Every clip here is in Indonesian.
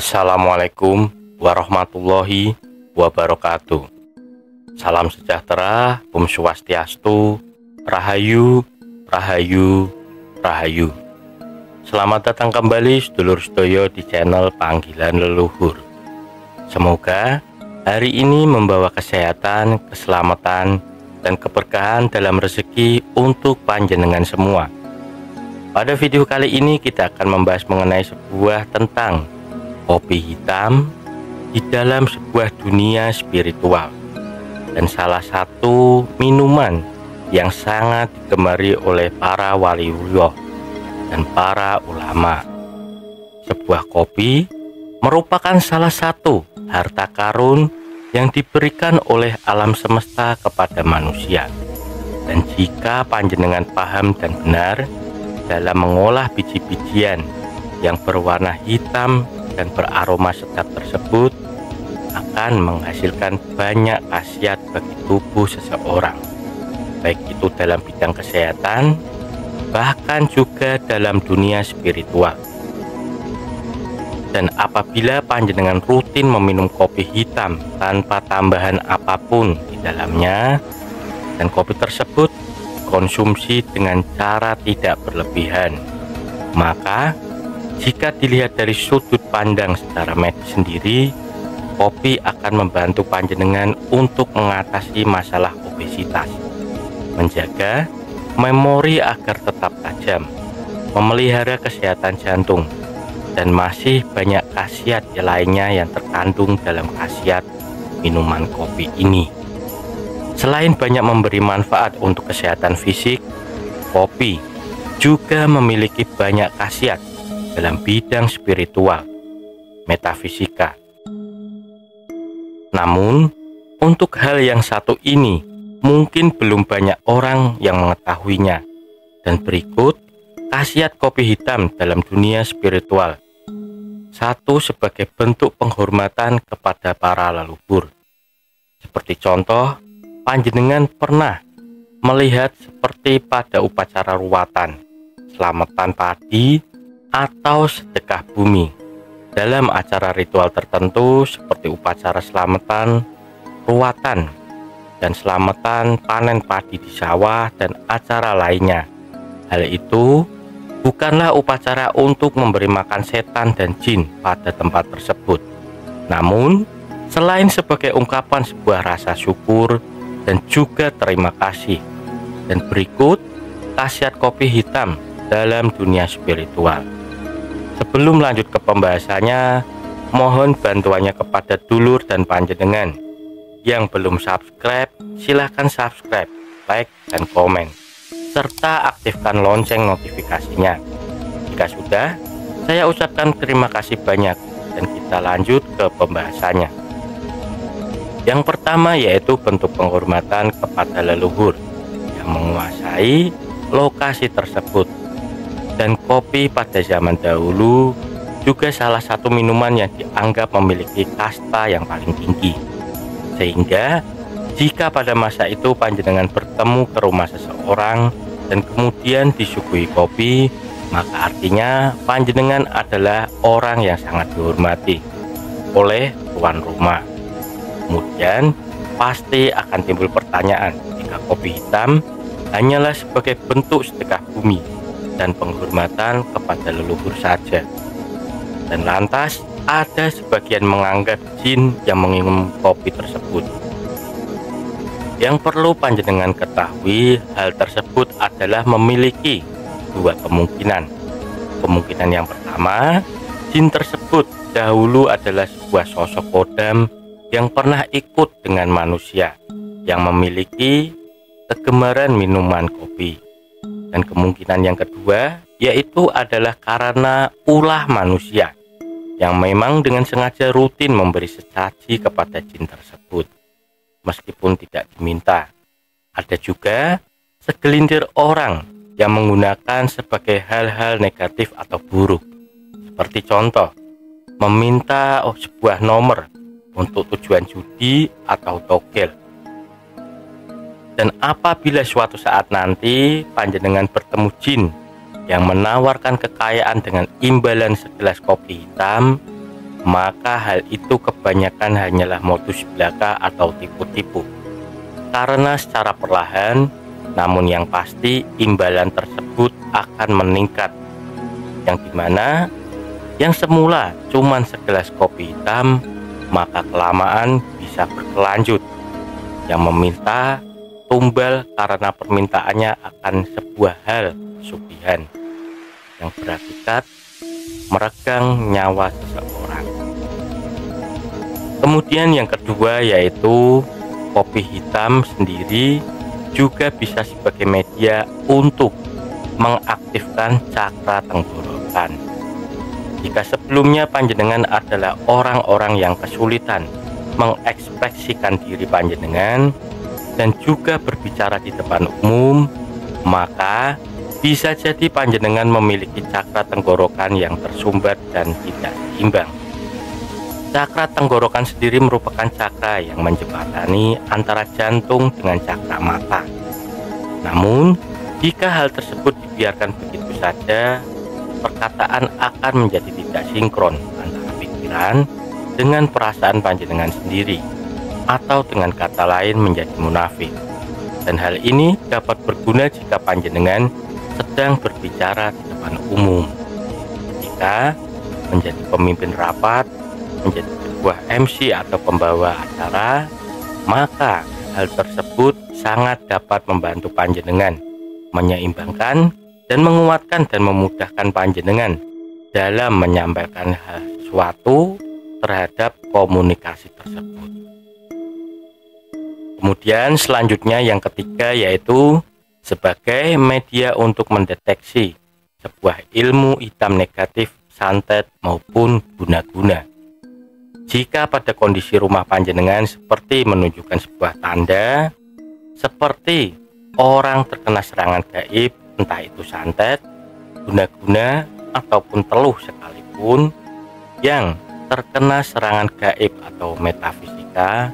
Assalamualaikum warahmatullahi wabarakatuh. Salam sejahtera, Om Swastiastu, Rahayu, Rahayu, Rahayu. Selamat datang kembali sedulur sedoyo di channel Panggilan Leluhur. Semoga hari ini membawa kesehatan, keselamatan, dan keberkahan dalam rezeki untuk panjenengan semua. Pada video kali ini kita akan membahas mengenai sebuah tentang kopi hitam di dalam sebuah dunia spiritual, dan salah satu minuman yang sangat digemari oleh para waliullah dan para ulama. Sebuah kopi merupakan salah satu harta karun yang diberikan oleh alam semesta kepada manusia, dan jika panjenengan paham dan benar dalam mengolah biji-bijian yang berwarna hitam dan beraroma sedap tersebut, akan menghasilkan banyak khasiat bagi tubuh seseorang, baik itu dalam bidang kesehatan, bahkan juga dalam dunia spiritual. Dan apabila panjenengan rutin meminum kopi hitam tanpa tambahan apapun di dalamnya, dan kopi tersebut konsumsi dengan cara tidak berlebihan, maka jika dilihat dari sudut pandang secara medis sendiri, kopi akan membantu panjenengan untuk mengatasi masalah obesitas, menjaga memori agar tetap tajam, memelihara kesehatan jantung, dan masih banyak khasiat lainnya yang terkandung dalam khasiat minuman kopi ini. Selain banyak memberi manfaat untuk kesehatan fisik, kopi juga memiliki banyak khasiat dalam bidang spiritual, metafisika. Namun, untuk hal yang satu ini mungkin belum banyak orang yang mengetahuinya. Dan berikut khasiat kopi hitam dalam dunia spiritual. Satu, sebagai bentuk penghormatan kepada para leluhur. Seperti contoh, panjenengan pernah melihat seperti pada upacara ruwatan, selamatan padi, atau sedekah bumi. Dalam acara ritual tertentu seperti upacara selamatan, ruwatan, dan selamatan panen padi di sawah, dan acara lainnya. Hal itu bukanlah upacara untuk memberi makan setan dan jin pada tempat tersebut, namun selain sebagai ungkapan sebuah rasa syukur dan juga terima kasih. Dan berikut khasiat kopi hitam dalam dunia spiritual. Sebelum lanjut ke pembahasannya, mohon bantuannya kepada dulur dan panjenengan yang belum subscribe. Silahkan subscribe, like, dan komen, serta aktifkan lonceng notifikasinya. Jika sudah, saya ucapkan terima kasih banyak, dan kita lanjut ke pembahasannya. Yang pertama yaitu bentuk penghormatan kepada leluhur yang menguasai lokasi tersebut. Dan kopi pada zaman dahulu juga salah satu minuman yang dianggap memiliki kasta yang paling tinggi, sehingga jika pada masa itu panjenengan bertemu ke rumah seseorang dan kemudian disuguhi kopi, maka artinya panjenengan adalah orang yang sangat dihormati oleh tuan rumah. Kemudian pasti akan timbul pertanyaan, jika kopi hitam hanyalah sebagai bentuk sedekah bumi dan penghormatan kepada leluhur saja, dan lantas ada sebagian menganggap jin yang menginum kopi tersebut. Yang perlu panjenengan ketahui, hal tersebut adalah memiliki dua kemungkinan. Kemungkinan yang pertama, jin tersebut dahulu adalah sebuah sosok kodam yang pernah ikut dengan manusia yang memiliki kegemaran minuman kopi. Dan kemungkinan yang kedua yaitu adalah karena ulah manusia yang memang dengan sengaja rutin memberi sesaji kepada jin tersebut meskipun tidak diminta. Ada juga segelintir orang yang menggunakan sebagai hal-hal negatif atau buruk, seperti contoh meminta sebuah nomor untuk tujuan judi atau togel. Dan apabila suatu saat nanti panjenengan bertemu jin yang menawarkan kekayaan dengan imbalan segelas kopi hitam, maka hal itu kebanyakan hanyalah modus belaka atau tipu-tipu. Karena secara perlahan, namun yang pasti imbalan tersebut akan meningkat, yang dimana yang semula cuman segelas kopi hitam, maka kelamaan bisa berkelanjut. Yang meminta tumbal karena permintaannya akan sebuah hal pesugihan yang berakibat meregang nyawa seseorang. Kemudian yang kedua yaitu kopi hitam sendiri juga bisa sebagai media untuk mengaktifkan cakra tenggorokan. Jika sebelumnya panjenengan adalah orang-orang yang kesulitan mengekspresikan diri panjenengan dan juga berbicara di depan umum, maka bisa jadi panjenengan memiliki cakra tenggorokan yang tersumbat dan tidak seimbang. Cakra tenggorokan sendiri merupakan cakra yang menjembatani antara jantung dengan cakra mata. Namun, jika hal tersebut dibiarkan begitu saja, perkataan akan menjadi tidak sinkron antara pikiran dengan perasaan panjenengan sendiri, atau dengan kata lain menjadi munafik. Dan hal ini dapat berguna jika panjenengan sedang berbicara di depan umum, ketika menjadi pemimpin rapat, menjadi sebuah MC atau pembawa acara, maka hal tersebut sangat dapat membantu panjenengan menyeimbangkan dan menguatkan dan memudahkan panjenengan dalam menyampaikan hal sesuatu terhadap komunikasi tersebut. Kemudian selanjutnya yang ketiga yaitu sebagai media untuk mendeteksi sebuah ilmu hitam negatif, santet maupun guna-guna. Jika pada kondisi rumah panjenengan seperti menunjukkan sebuah tanda seperti orang terkena serangan gaib, entah itu santet, guna-guna, ataupun teluh sekalipun, yang terkena serangan gaib atau metafisika,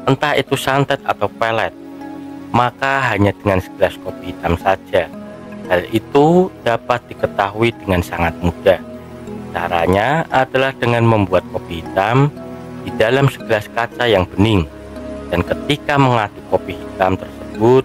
entah itu santet atau pelet, maka hanya dengan segelas kopi hitam saja. Hal itu dapat diketahui dengan sangat mudah. Caranya adalah dengan membuat kopi hitam di dalam segelas kaca yang bening, dan ketika mengaduk kopi hitam tersebut,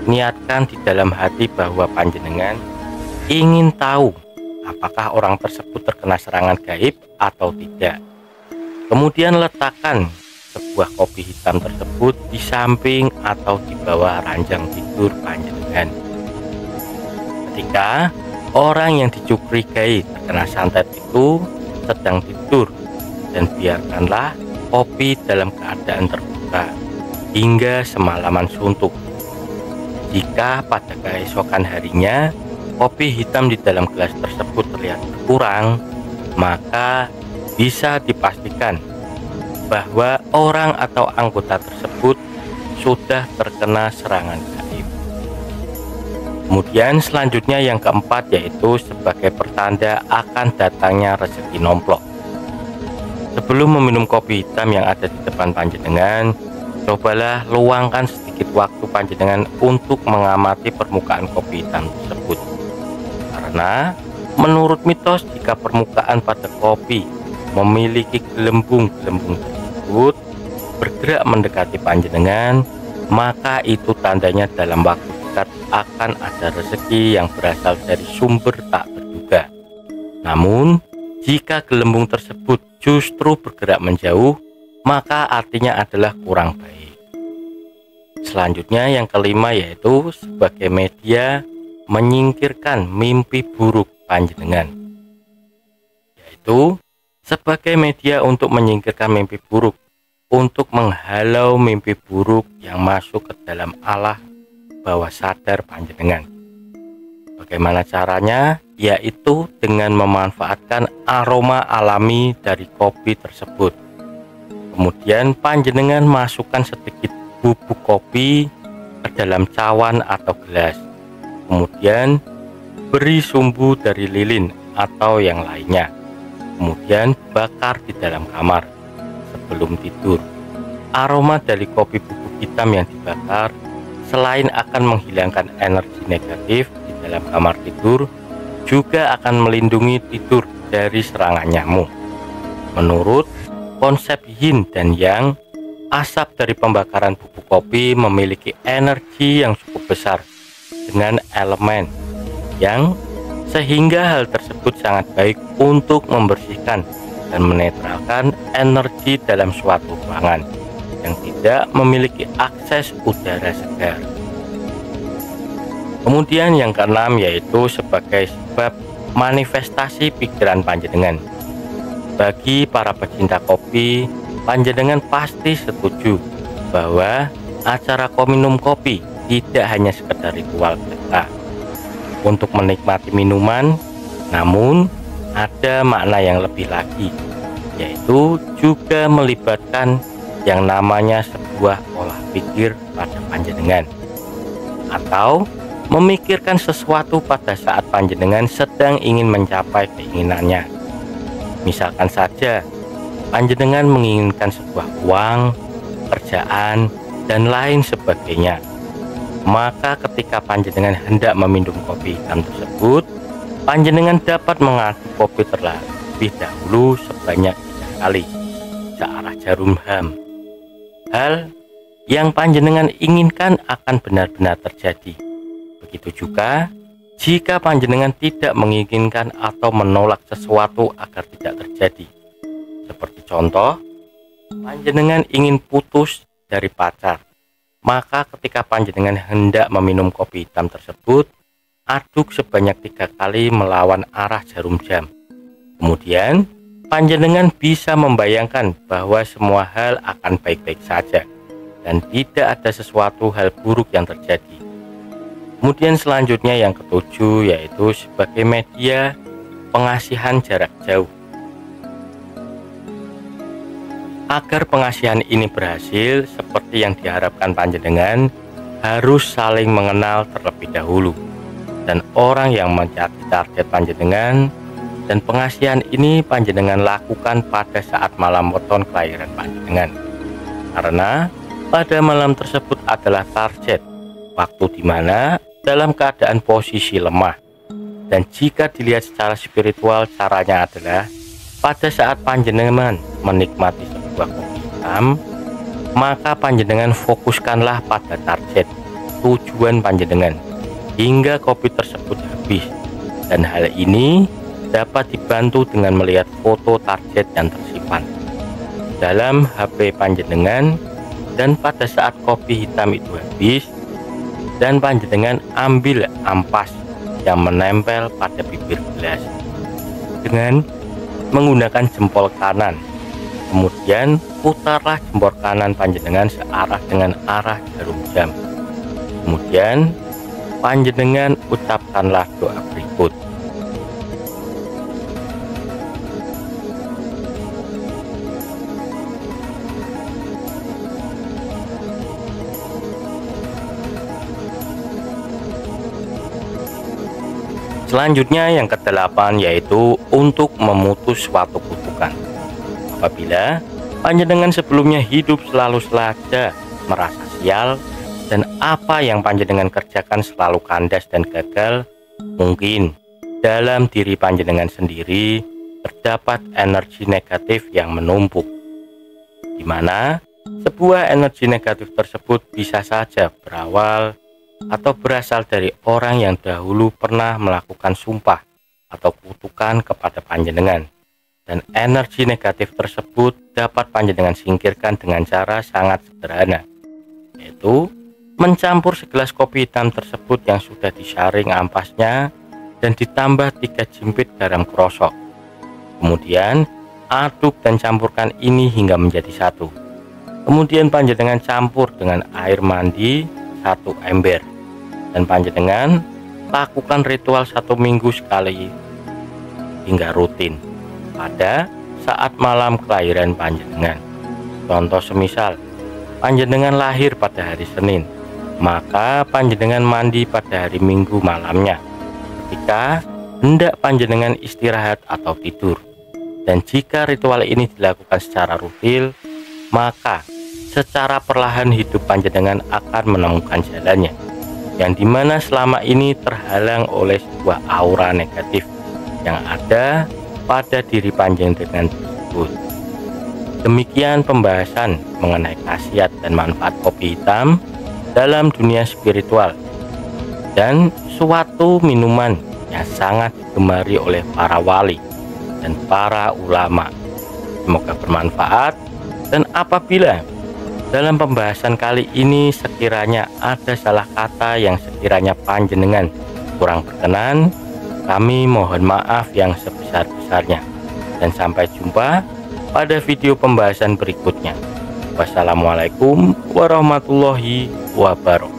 niatkan di dalam hati bahwa panjenengan ingin tahu apakah orang tersebut terkena serangan gaib atau tidak. Kemudian letakkan sebuah kopi hitam tersebut di samping atau di bawah ranjang tidur panjenengan. Ketika orang yang dicurigai terkena santet itu sedang tidur, dan biarkanlah kopi dalam keadaan terbuka hingga semalaman suntuk. Jika pada keesokan harinya kopi hitam di dalam gelas tersebut terlihat berkurang, maka bisa dipastikan bahwa orang atau anggota tersebut sudah terkena serangan gaib. Kemudian selanjutnya yang keempat yaitu sebagai pertanda akan datangnya rezeki nomplok. Sebelum meminum kopi hitam yang ada di depan panjenengan, cobalah luangkan sedikit waktu panjenengan untuk mengamati permukaan kopi hitam tersebut. Karena menurut mitos, jika permukaan pada kopi memiliki gelembung-gelembung tersebut bergerak mendekati panjenengan, maka itu tandanya dalam waktu dekat akan ada rezeki yang berasal dari sumber tak terduga. Namun, jika gelembung tersebut justru bergerak menjauh, maka artinya adalah kurang baik. Selanjutnya yang kelima yaitu sebagai media menyingkirkan mimpi buruk panjenengan, yaitu sebagai media untuk menyingkirkan mimpi buruk, untuk menghalau mimpi buruk yang masuk ke dalam alam bawah sadar panjenengan. Bagaimana caranya? Yaitu dengan memanfaatkan aroma alami dari kopi tersebut. Kemudian panjenengan masukkan sedikit bubuk kopi ke dalam cawan atau gelas. Kemudian beri sumbu dari lilin atau yang lainnya. Kemudian bakar di dalam kamar sebelum tidur. Aroma dari kopi bubuk hitam yang dibakar selain akan menghilangkan energi negatif di dalam kamar tidur, juga akan melindungi tidur dari serangan nyamuk. Menurut konsep yin dan yang, asap dari pembakaran bubuk kopi memiliki energi yang cukup besar dengan elemen yang, sehingga hal tersebut sangat baik untuk membersihkan dan menetralkan energi dalam suatu ruangan yang tidak memiliki akses udara segar. Kemudian yang keenam yaitu sebagai sebab manifestasi pikiran panjenengan. Bagi para pecinta kopi, panjenengan pasti setuju bahwa acara minum kopi tidak hanya sekedar ritual belaka untuk menikmati minuman, namun ada makna yang lebih lagi, yaitu juga melibatkan yang namanya sebuah olah pikir pada panjenengan, atau memikirkan sesuatu pada saat panjenengan sedang ingin mencapai keinginannya. Misalkan saja panjenengan menginginkan sebuah uang, pekerjaan, dan lain sebagainya. Maka ketika panjenengan hendak meminum kopi hitam tersebut, panjenengan dapat mengaduk kopi terlebih dahulu sebanyak 3 kali searah jarum ham. Hal yang panjenengan inginkan akan benar-benar terjadi. Begitu juga jika panjenengan tidak menginginkan atau menolak sesuatu agar tidak terjadi. Seperti contoh, panjenengan ingin putus dari pacar, maka ketika panjenengan hendak meminum kopi hitam tersebut, aduk sebanyak 3 kali melawan arah jarum jam. Kemudian panjenengan bisa membayangkan bahwa semua hal akan baik-baik saja dan tidak ada sesuatu hal buruk yang terjadi. Kemudian selanjutnya yang ketujuh yaitu sebagai media pengasihan jarak jauh. Agar pengasihan ini berhasil seperti yang diharapkan panjenengan, harus saling mengenal terlebih dahulu, dan orang yang menjadi target panjenengan, dan pengasihan ini panjenengan lakukan pada saat malam weton kelahiran panjenengan, karena pada malam tersebut adalah target waktu di mana dalam keadaan posisi lemah. Dan jika dilihat secara spiritual, caranya adalah pada saat panjenengan menikmati sebuah kopi hitam, maka panjenengan fokuskanlah pada target tujuan panjenengan hingga kopi tersebut habis. Dan hal ini dapat dibantu dengan melihat foto target yang tersimpan dalam HP panjenengan, dan pada saat kopi hitam itu habis, dan panjenengan ambil ampas yang menempel pada bibir gelas dengan menggunakan jempol kanan. Kemudian putarlah jempol kanan panjenengan searah dengan arah jarum jam. Kemudian panjenengan ucapkanlah doa berikut. Selanjutnya yang ke-8 yaitu untuk memutus suatu kutukan. Apabila panjenengan sebelumnya hidup selalu saja merasa sial dan apa yang panjenengan kerjakan selalu kandas dan gagal, mungkin dalam diri panjenengan sendiri terdapat energi negatif yang menumpuk, di mana sebuah energi negatif tersebut bisa saja berawal atau berasal dari orang yang dahulu pernah melakukan sumpah atau kutukan kepada panjenengan, dan energi negatif tersebut dapat panjenengan singkirkan dengan cara sangat sederhana, yaitu mencampur segelas kopi hitam tersebut yang sudah disaring ampasnya dan ditambah 3 jimpit garam krosok. Kemudian aduk dan campurkan ini hingga menjadi satu. Kemudian panjenengan campur dengan air mandi 1 ember, dan panjenengan lakukan ritual 1 minggu sekali hingga rutin pada saat malam kelahiran panjenengan. Contoh semisal panjenengan lahir pada hari Senin, maka panjenengan mandi pada hari Minggu malamnya ketika hendak panjenengan istirahat atau tidur. Dan jika ritual ini dilakukan secara rutin, maka secara perlahan hidup panjenengan akan menemukan jalannya, yang dimana selama ini terhalang oleh sebuah aura negatif yang ada pada diri panjenengan tersebut. Demikian pembahasan mengenai khasiat dan manfaat kopi hitam dalam dunia spiritual, dan suatu minuman yang sangat digemari oleh para wali dan para ulama. Semoga bermanfaat, dan apabila dalam pembahasan kali ini sekiranya ada salah kata yang sekiranya panjenengan kurang berkenan, kami mohon maaf yang sebesar-besarnya. Dan sampai jumpa pada video pembahasan berikutnya. Wassalamualaikum warahmatullahi wabarakatuh.